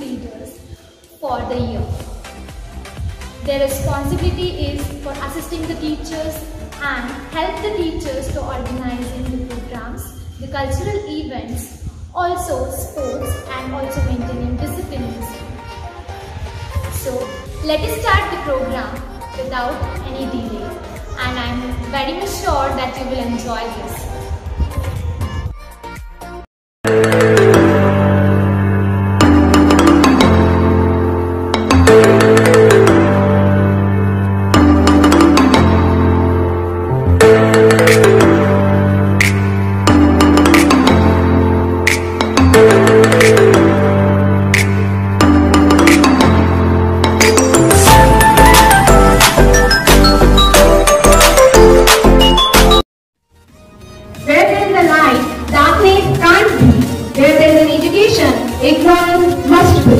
leaders for the year. Their responsibility is for assisting the teachers and help the teachers to organizing the programs, the cultural events, also sports, and also maintaining discipline in school. So let us start the program without any delay, and I am very much sure that you will enjoy this. Ignorance must be.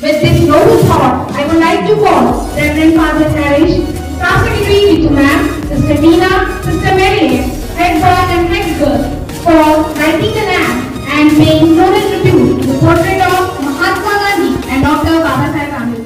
With this noble thought, I would like to call Reverend Father Harish, Staff Secretary to Ma'am, Sister Meena, Sister Marianne, Head Boy and Head Girl, for writing an act and paying noble tribute to the portrait of Mahatma Gandhi and Dr. Babasaheb Ambedkar.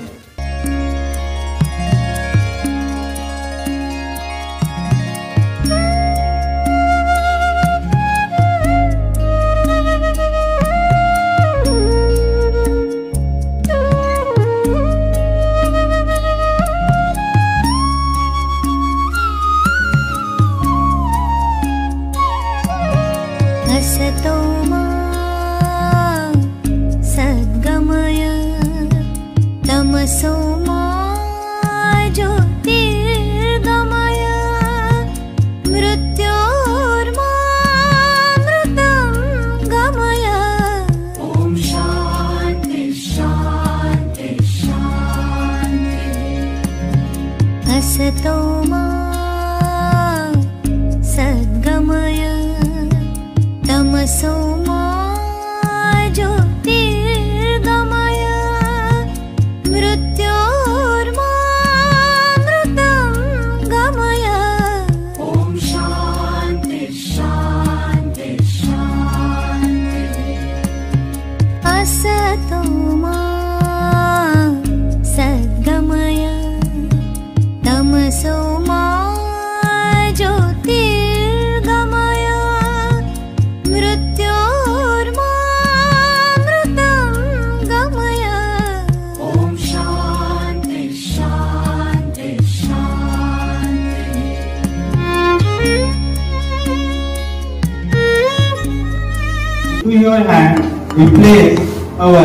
To your hand we place our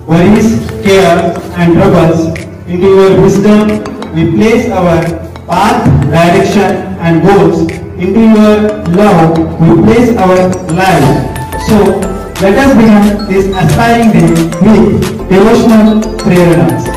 worries, cares and troubles. Into your wisdom we place our path, direction and goals. Into your love we place our lives. So let us begin this aspiring day with devotional prayer dance.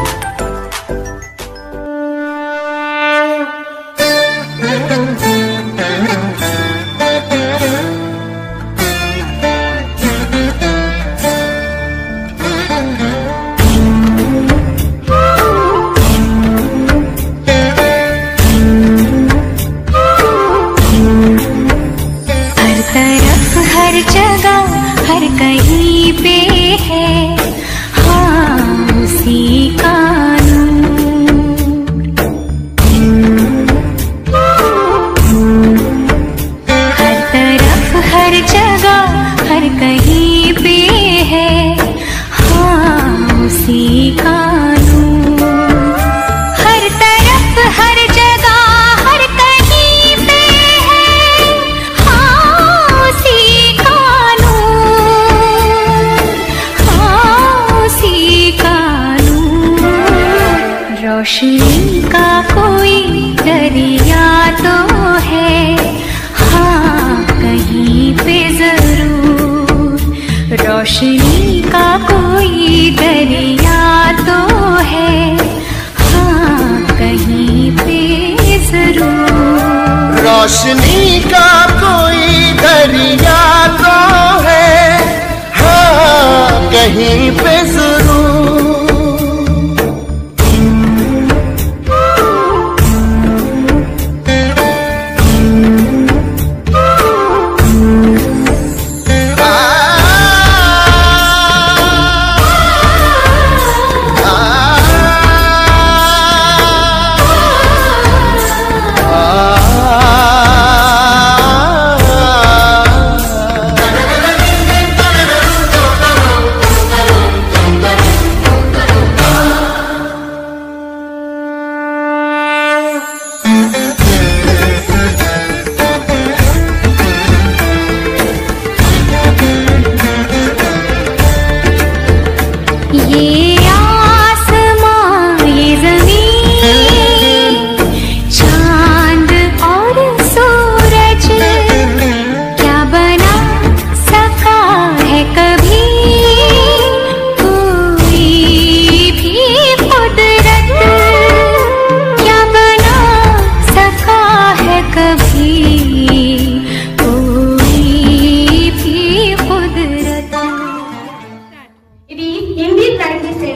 रोशनी का कोई दरिया तो है, हाँ कहीं पे जरूर। रोशनी का कोई दरिया तो है, हाँ कहीं पे जरूर। रोशनी का कोई दरिया तो है, हाँ कहीं पे जरूर।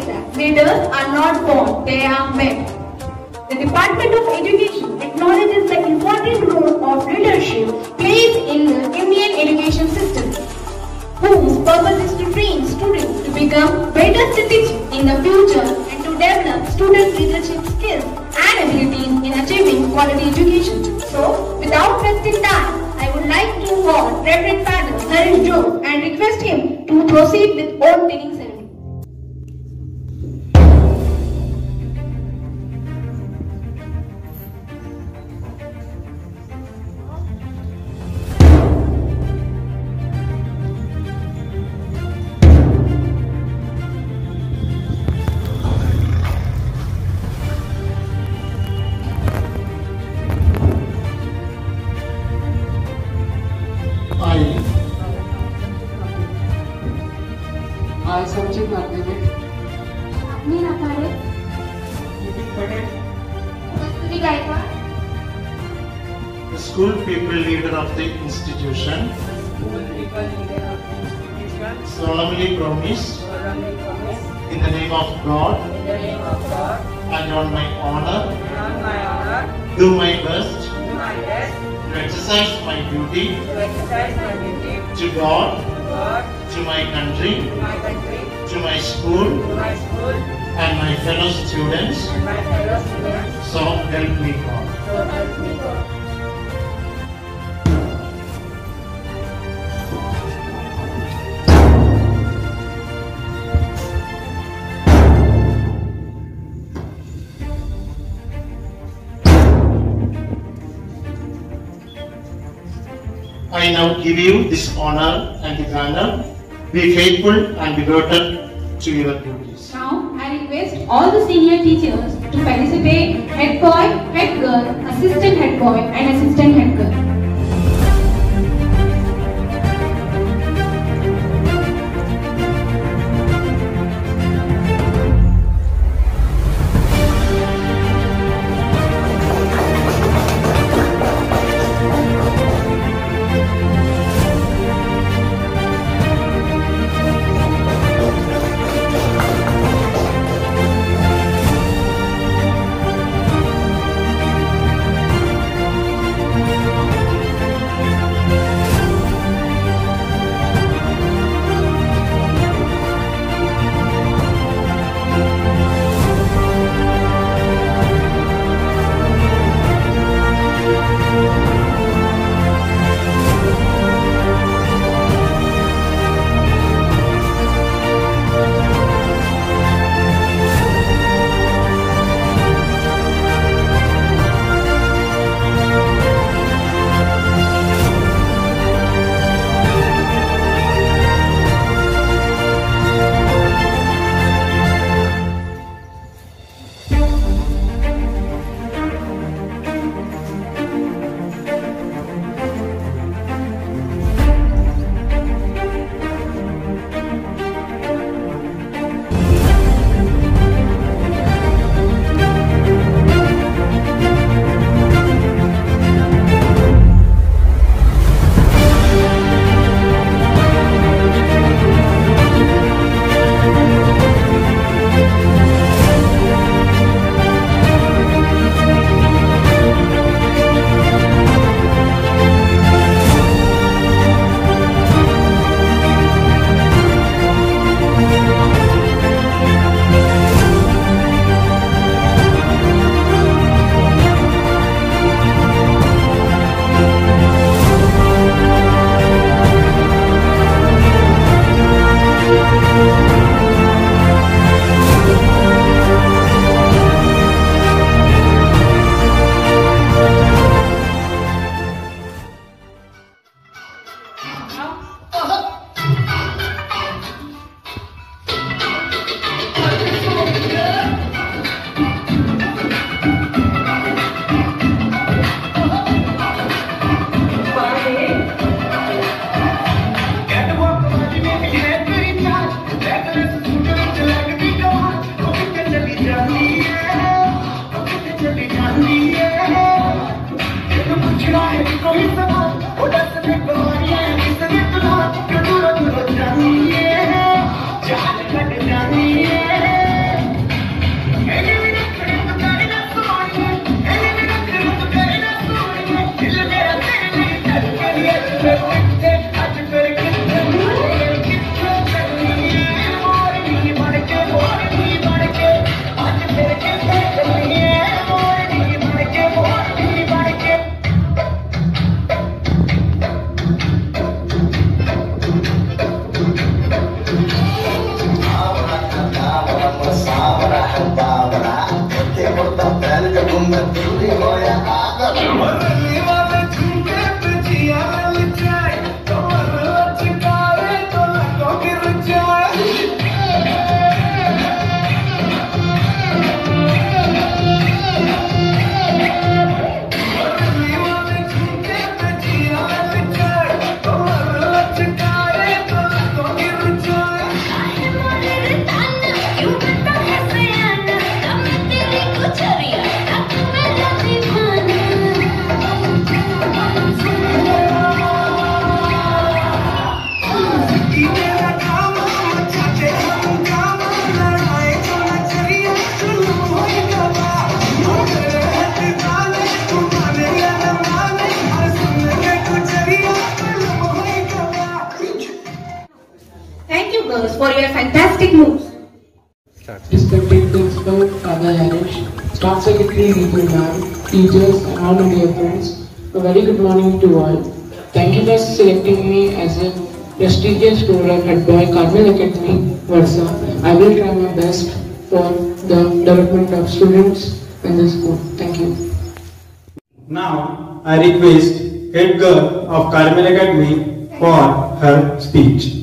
says that leaders are not born, they are made. The Department of Education acknowledges the important role of leadership plays in the Indian education system, whose purpose is to train students to become better citizens in the future and to develop student leadership skills and abilities in achieving quality education. So, without wasting time, I would like to call Reverend Father Harish Jose and request him to proceed with oath taking ceremony. I Sanjit Nagdevi. Meena Parekh. Nitin Patel. Kasturi Gaikwad. The school people leader of the institution solemnly promise in the name of God and on my honor do my best to exercise my duty to God, to my country, to my school and my fellow students. So help me God. I now give you this honor and this honor. Be faithful and devoted to your duties. Now, I request all the senior teachers to participate: head boy, head girl, assistant head boy, and assistant head girl. Thank you girls for your fantastic moves. Respected Principal Father Harish, Staff Secretary Neetu Ma'am, teachers and all my dear friends, a very good morning to all. Thank you for selecting me as a prestigious student at Boy Carmel Academy, Varsa. I will try my best for the development of students in the school. Thank you. Now, I request Head Girl of Carmel Academy for her speech.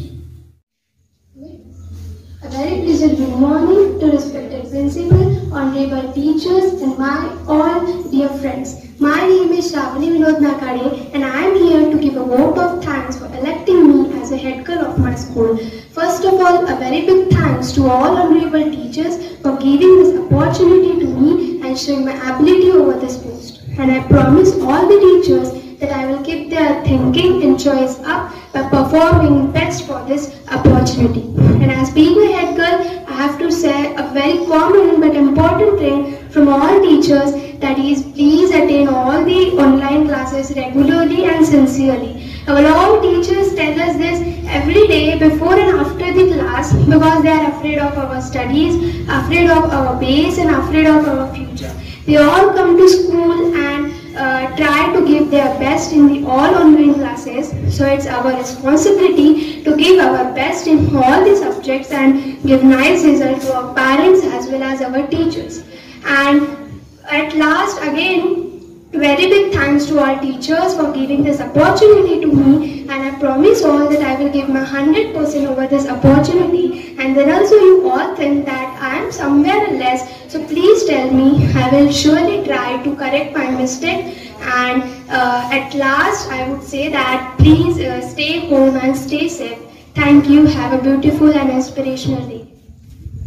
A very pleasant good morning to respected principal, honorable teachers and my all dear friends. My name is Shravani Vinod Nakade and I am here to give a vote of thanks for electing me as a head girl of my school. First of all, a very big thanks to all honorable teachers for giving this opportunity to me and showing my ability over this post. And I promise all the teachers that I will keep their thinking and choice up by performing best for this opportunity. And as being a head girl, I have to say a very common but important thing from all teachers, that is, please attend all the online classes regularly and sincerely. Our all teachers tell us this every day before and after the class because they are afraid of our studies, afraid of our base and afraid of our future. They all come to school and try to give their best in the all online classes. So it's our responsibility to give our best in all the subjects and give nice results to our parents as well as our teachers. And at last, again, very big thanks to our teachers for giving this opportunity to me, and I promise all that I will give my 100% over this opportunity. And then also you all think that I am somewhere less, so please tell me. I will surely try to correct my mistake. And at last I would say that please stay home and stay safe. Thank you. Have a beautiful and inspirational day.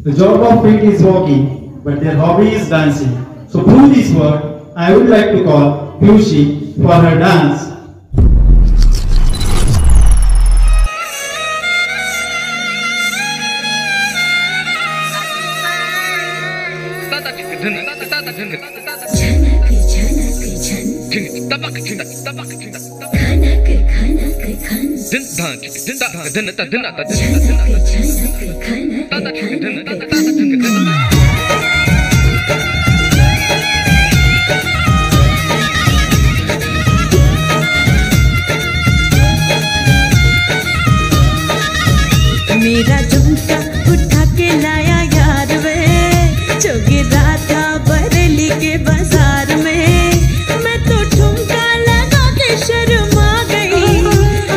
The job of it is walking, but their hobby is dancing. So through this word, I would like to call Piyushi for her dance. मेरा झुमका उठा के लाया यार वे, जो गिरा था बरेली के बाजार में। मैं तो ठुमका लगा के शर्मा गई,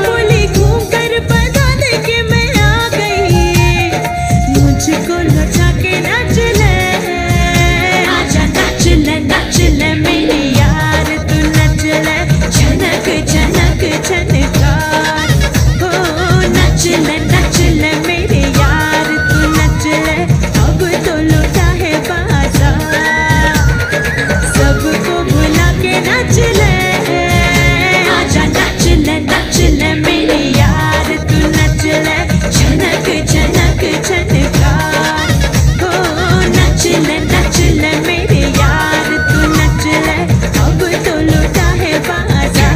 बोली घूम कर बता दे के मैं आ गई। मुझको लौटा के नाच ले, आजा नाच ले मेरी यार, तू नच ले झनक झनक झनकार। ओ नच ले मेरे यार, तू नच ले, अब तो लुटा है बाजार। सबको बुला के नच ले, आजा नाच ले मेरे यार, तू नच ले झनक झनक झनकार। ओ नच ले मेरे यार, तू नच ले, अब तो लुटा है बाजार।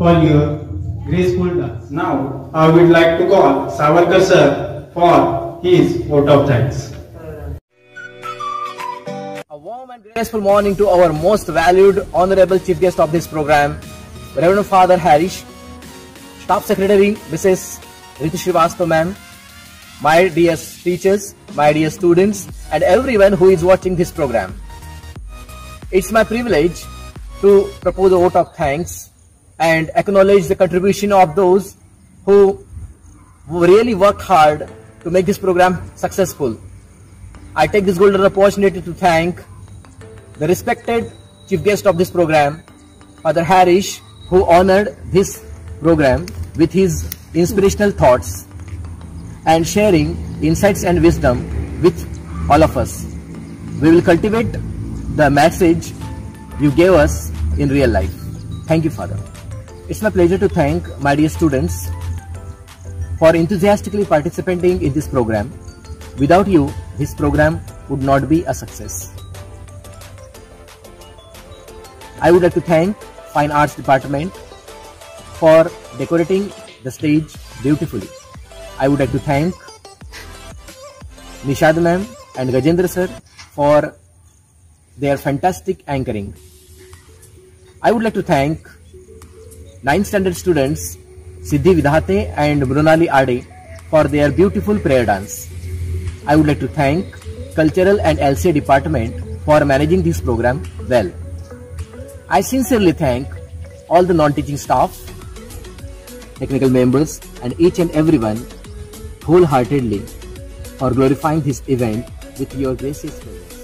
for your graceful dance. Now, I would like to call Savarkar sir for his vote of thanks. A warm and graceful morning to our most valued honorable chief guest of this program, Reverend Father Harish, Staff Secretary Mrs. Ritu Srivastava ma'am, my dear teachers, my dear students, and everyone who is watching this program. It's my privilege to propose a vote of thanks and acknowledge the contribution of those who really worked hard to make this program successful. I take this golden opportunity to thank the respected chief guest of this program, Father Harish, who honored this program with his inspirational thoughts and sharing insights and wisdom with all of us. We will cultivate the message you gave us in real life. Thank you, Father. It's my pleasure to thank my dear students for enthusiastically participating in this program. Without you, this program would not be a success. I would like to thank Fine Arts Department for decorating the stage beautifully. I would like to thank Nishad ma'am and Gajendra sir for their fantastic anchoring. I would like to thank 9th standard students Siddhi Vidhate and Brunali Ade for their beautiful prayer dance. I would like to thank Cultural and LCA Department for managing this program well. I sincerely thank all the non-teaching staff, technical members, and each and everyone wholeheartedly for glorifying this event with your gracious presence.